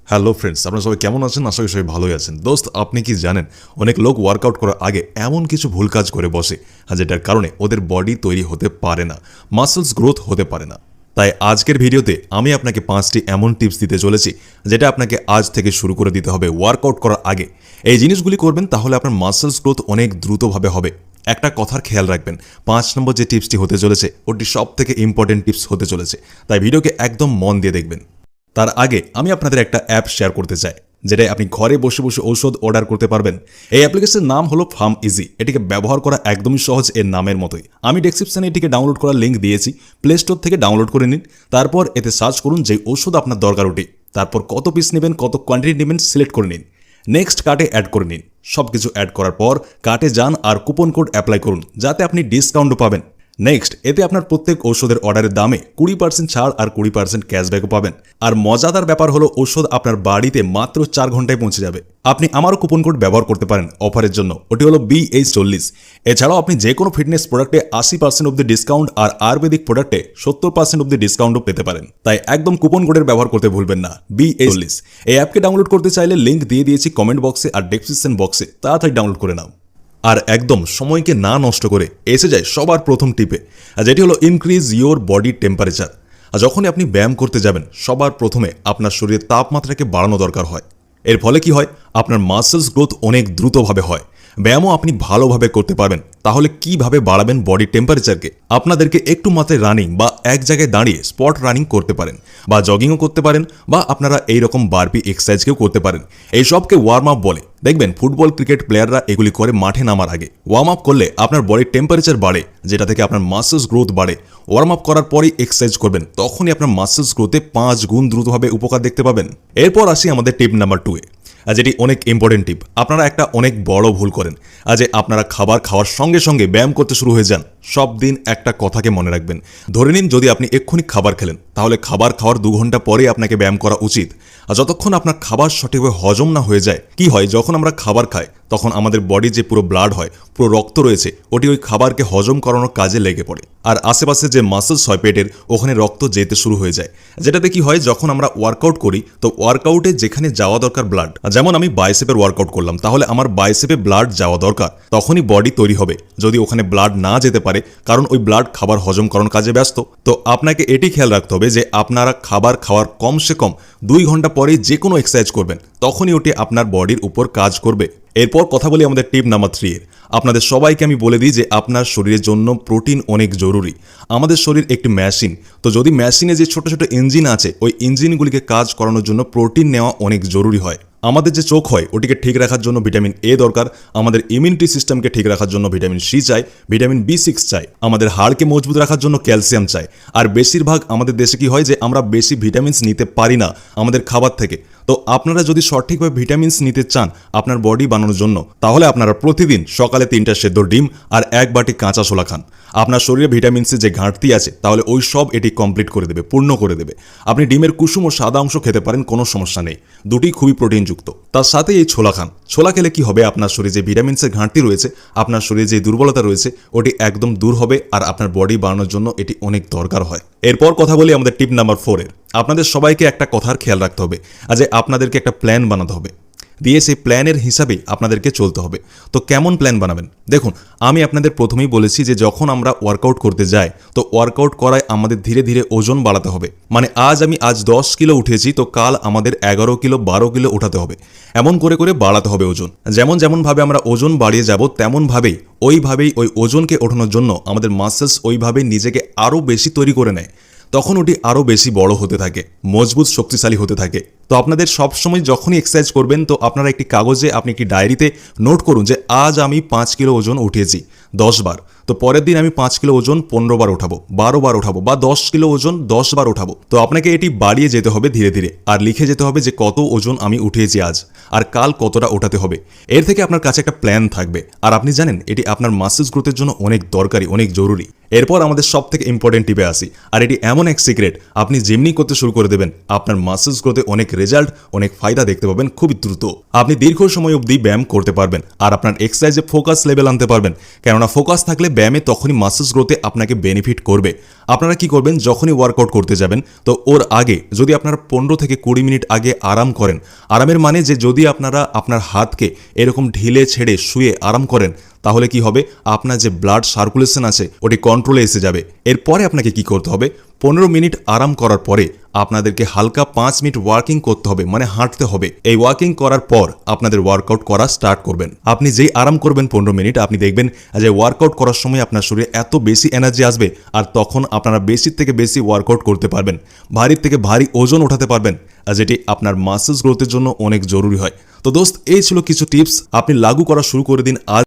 Hello friends, আপনারা সবাই কেমন আছেন? আশা করি সবাই ভালোই আছেন। দোস্ত, আপনি কি জানেন অনেক লোক ওয়ার্কআউট করার আগে এমন কিছু ভুল কাজ করে বসে যেটার কারণে ওদের বডি তৈরি হতে পারে না, মাসলস গ্রোথ হতে পারে না। তাই আজকের ভিডিওতে আমি আপনাকে 5টি এমন টিপস দিতে চলেছি যেটা আপনাকে আজ থেকে শুরু করে দিতে হবে ওয়ার্কআউট করার আগে। এই জিনিসগুলি করবেন তাহলে আপনার মাসলস গ্রোথ অনেক দ্রুতভাবে হবে। একটা কথার খেয়াল রাখবেন, 5 নম্বর যে টিপসটি হতে চলেছে ওটি সব থেকে ইম্পর্টেন্ট টিপস হতে চলেছে, তাই ভিডিওকে একদম মন দিয়ে দেখবেন। তার আগে আমি আপনাদের একটা অ্যাপ শেয়ার করতে চাই যেটাই আপনি ঘরে বসে বসে ঔষধ অর্ডার করতে পারবেন। এই অ্যাপ্লিকেশনের নাম হলো ফার্মইজি। এটিকে ব্যবহার করা একদমই সহজ, এর নামের মতোই। আমি ডেসক্রিপশনে এটিকে ডাউনলোড করার লিঙ্ক দিয়েছি, প্লে স্টোর থেকে ডাউনলোড করে নিন। তারপর এতে সার্চ করুন যে ঔষধ আপনার দরকার ওটি, তারপর কত পিস নেবেন, কত কোয়ান্টিটি নেবেন সিলেক্ট করে নিন। নেক্সট কার্টে অ্যাড করে নিন। সব কিছু অ্যাড করার পর কার্টে যান আর কুপন কোড অ্যাপ্লাই করুন যাতে আপনি ডিসকাউন্টও পাবেন। নেক্সট, এতে আপনার প্রত্যেক ঔষধের অর্ডারের দামে 20% ছাড় আর 20% ক্যাশব্যাকও পাবেন। আর মজাদার ব্যাপার হলো ঔষধ আপনার বাড়িতে মাত্র 4 ঘন্টায় পৌঁছে যাবে। আপনি আমারও কুপন কোড ব্যবহার করতে পারেন অফারের জন্য, ওটি হলো BH40। এছাড়াও আপনি যে কোনো ফিটনেস প্রোডাক্টে 80% অব্দি ডিসকাউন্ট আর আয়ুর্বেদিক প্রোডাক্টে 70% অব্দি ডিসকাউন্টও পেতে পারেন। তাই একদম কুপন কোডের ব্যবহার করতে ভুলবেন না, BH40। এই অ্যাপকে ডাউনলোড করতে চাইলে লিঙ্ক দিয়ে দিয়েছি কমেন্ট বক্সে আর ডেসক্রিপশন বক্সে, তাড়াতাড়ি ডাউনলোড করে নাও। আর একদম সময়কে না নষ্ট করে এসে যায় সবার প্রথম টিপে, যেটি হলো ইনক্রিজ ইয়োর বডি টেম্পারেচার। যখনই আপনি ব্যায়াম করতে যাবেন সবার প্রথমে আপনার শরীরের তাপমাত্রাকে বাড়ানো দরকার হয়। এর ফলে কি হয়, আপনার মাসলস গ্রোথ অনেক দ্রুতভাবে হয়, ব্যায়ামও আপনি ভালোভাবে করতে পারবেন। তাহলে কিভাবে বাড়াবেন বডি টেম্পারেচারকে? আপনাদেরকে একটু মাত্রায় রানিং বা এক জায়গায় দাঁড়িয়ে স্পট রানিং করতে পারেন, বা জগিংও করতে পারেন, বা আপনারা এইরকম বারপি এক্সারসাইজকেও করতে পারেন। এই সবকে ওয়ার্ম আপ বলে। দেখবেন ফুটবল ক্রিকেট প্লেয়াররা এগুলি করে মাঠে নামার আগে। ওয়ার্ম আপ করলে আপনার বডির টেম্পারেচার বাড়ে, যেটা থেকে আপনার মাসলস গ্রোথ বাড়ে। ওয়ার্ম আপ করার পরেই এক্সারসাইজ করবেন, তখনই আপনার মাসলস গ্রোথে 5 গুণ দ্রুতভাবে উপকার দেখতে পাবেন। এরপর আসি আমাদের টিপ নাম্বার 2 এ, যেটি অনেক ইম্পর্টেন্ট টিপ। আপনারা একটা অনেক বড় ভুল করেন, যে আপনারা খাবার খাওয়ার সঙ্গে সঙ্গে ব্যায়াম করতে শুরু হয়ে যান। সব দিন একটা কথাকে মনে রাখবেন, ধরে নিন যদি আপনি এক্ষুনি খাবার খেলেন, তাহলে খাবার খাওয়ার 2 ঘন্টা পরে আপনাকে ব্যায়াম করা উচিত। আর যতক্ষণ আপনার খাবার সঠিকভাবে হজম না হয়ে যায়, কি হয়, যখন আমরা খাবার খাই তখন আমাদের বডি যে পুরো ব্লাড হয়, পুরো রক্ত রয়েছে, ওটি ওই খাবারকে হজম করানোর কাজে লেগে পড়ে। আর আশেপাশে যে মাসলস হয় পেটের, ওখানে রক্ত যেতে শুরু হয়ে যায়। যেটাতে কি হয়, যখন আমরা ওয়ার্কআউট করি তো ওয়ার্কআউটে যেখানে যাওয়া দরকার ব্লাড, যেমন আমি বাইসেপের ওয়ার্কআউট করলাম, তাহলে আমার বাইসেপে ব্লাড যাওয়া দরকার, তখনই বডি তৈরি হবে। যদি ওখানে ব্লাড না যেতে পারে, কারণ ওই ব্লাড খাবার হজম করানোর কাজে ব্যস্ত, তো আপনাকে এটি খেয়াল রাখতে হবে যে আপনারা খাবার খাওয়ার কমসে কম 2 ঘন্টা পরে যে কোনো এক্সারসাইজ করবেন, তখনই ওটি আপনার বডির উপর কাজ করবে। এরপর কথা বলি আমাদের টিপ নাম্বার 3 এর। আপনাদের সবাইকে আমি বলে দিই যে আপনার শরীরের জন্য প্রোটিন অনেক জরুরি। আমাদের শরীর একটি মেশিন, তো যদি মেশিনে যে ছোট ছোট ইঞ্জিন আছে, ওই ইঞ্জিনগুলিকে কাজ করানোর জন্য প্রোটিন নেওয়া অনেক জরুরি হয়। আমাদের যে চোখ হয় ওটিকে ঠিক রাখার জন্য ভিটামিন A দরকার, আমাদের ইমিউনিটি সিস্টেমকে ঠিক রাখার জন্য ভিটামিন C চাই, ভিটামিন B6 চাই, আমাদের হাড়কে মজবুত রাখার জন্য ক্যালসিয়াম চাই। আর বেশিরভাগ আমাদের দেশে কি হয় যে আমরা বেশি ভিটামিনস নিতে পারি না আমাদের খাবার থেকে। তো আপনারা যদি সঠিকভাবে ভিটামিনস নিতে চান আপনার বডি বানানোর জন্য, তাহলে আপনারা প্রতিদিন সকালে 3টা সেদ্ধ ডিম আর 1 বাটি কাঁচা ছোলা খান। আপনার শরীরে ভিটামিনসের যে ঘাটতি আছে, তাহলে ওই সব এটি কমপ্লিট করে দেবে, পূর্ণ করে দেবে। আপনি ডিমের কুসুম ও সাদা অংশ খেতে পারেন, কোনো সমস্যা নেই, দুটি খুবই প্রোটিনযুক্ত। তার সাথে এই ছোলা খান। ছোলা খেলে কি হবে, আপনার শরীরে যে ভিটামিনসের ঘাটতি রয়েছে, আপনার শরীরে যে দুর্বলতা রয়েছে, ওটি একদম দূর হবে। আর আপনার বডি বানানোর জন্য এটি অনেক দরকার হয়। এরপর কথা বলি আমাদের টিপ নাম্বার 4 এর। আপনাদের সবাইকে একটা কথার খেয়াল রাখতে হবে, যে আপনাদেরকে একটা প্ল্যান বানাতে হবে, দিয়ে সেই প্ল্যানের হিসাবেই আপনাদেরকে চলতে হবে। তো কেমন প্ল্যান বানাবেন? দেখুন, আমি আপনাদের প্রথমেই বলেছি যে যখন আমরা ওয়ার্কআউট করতে যাই, তো ওয়ার্কআউট করায় আমাদের ধীরে ধীরে ওজন বাড়াতে হবে। মানে আজ 10 কিলো উঠেছি, তো কাল আমাদের 11 কিলো 12 কিলো উঠাতে হবে। এমন করে করে বাড়াতে হবে ওজন। যেমনভাবে আমরা ওজন বাড়িয়ে যাব, তেমনভাবেই ওইভাবেই ওই ওজনকে ওঠানোর জন্য আমাদের মাসলস ওইভাবেই নিজেকে আরও বেশি তৈরি করে নেয়। তখন ওটি আরও বেশি বড় হতে থাকে, মজবুত শক্তিশালী হতে থাকে। তো আপনাদের সবসময় যখনই এক্সারসাইজ করবেন, তো আপনারা একটি কাগজে, আপনি একটি ডায়েরিতে নোট করুন যে আজ আমি 5 কিলো ওজন উঠিয়েছি 10 বার। তো পরের দিন আমি 5 কিলো ওজন 15 বার উঠাবো, 12 বার উঠাবো, বা 10 কিলো ওজন 10 বার উঠাবো। তো আপনাকে এটি বাড়িয়ে যেতে হবে ধীরে ধীরে, আর লিখে যেতে হবে যে কত ওজন আমি উঠিয়েছি আজ, আর কাল কতটা ওঠাতে হবে। এর থেকে আপনার কাছে একটা প্ল্যান থাকবে। আর আপনি জানেন এটি আপনার মাসলস গ্রোথের জন্য অনেক দরকারি, অনেক জরুরি। এরপর আমাদের সব থেকে ইম্পর্টেন্ট টিপে আসি, আর এটি এমন এক সিক্রেট, আপনি যেমনি করতে শুরু করে দেবেন আপনার মাসলস গ্রোথে অনেক রেজাল্ট, অনেক ফায়দা দেখতে পাবেন খুবই দ্রুত। আপনি দীর্ঘ সময় অবধি ব্যায়াম করতে পারবেন আর আপনার এক্সারসাইজে ফোকাস লেভেল আনতে পারবেন, কেননা ফোকাস থাকলে ব্যায়ামে তখনই মাসলস গ্রোথে আপনাকে বেনিফিট করবে। আপনারা কি করবেন, যখনই ওয়ার্কআউট করতে যাবেন তো ওর আগে যদি আপনারা 15 থেকে 20 মিনিট আগে আরাম করেন, আরামের মানে যে যদি আপনারা আপনার হাতকে এরকম ঢিলে ছেড়ে শুয়ে আরাম করেন, তাহলে কি হবে, আপনার যে ব্লাড সার্কুলেশন আছে ওটি কন্ট্রোলে এসে যাবে। এরপরে আপনাকে কি করতে হবে, 15 মিনিট আরাম করার পরে আপনাদেরকে হালকা 5 মিনিট ওয়ার্কিং করতে হবে, মানে হাঁটতে হবে। এই ওয়ার্কিং করার পর আপনাদের ওয়ার্কআউট করা স্টার্ট করবেন। আপনি যেই আরাম করবেন 15 মিনিট, আপনি দেখবেন যে ওয়ার্কআউট করার সময় আপনার শরীরে এত বেশি এনার্জি আসবে আর তখন আপনারা বেশি থেকে বেশি ওয়ার্কআউট করতে পারবেন, ভারী থেকে ভারী ওজন ওঠাতে পারবেন, আর যেটি আপনার মাসলস গ্রোথের জন্য অনেক জরুরি হয়। তো দোস্ত, এই ছিল কিছু টিপস, আপনি লাগু করা শুরু করে দিন আজ।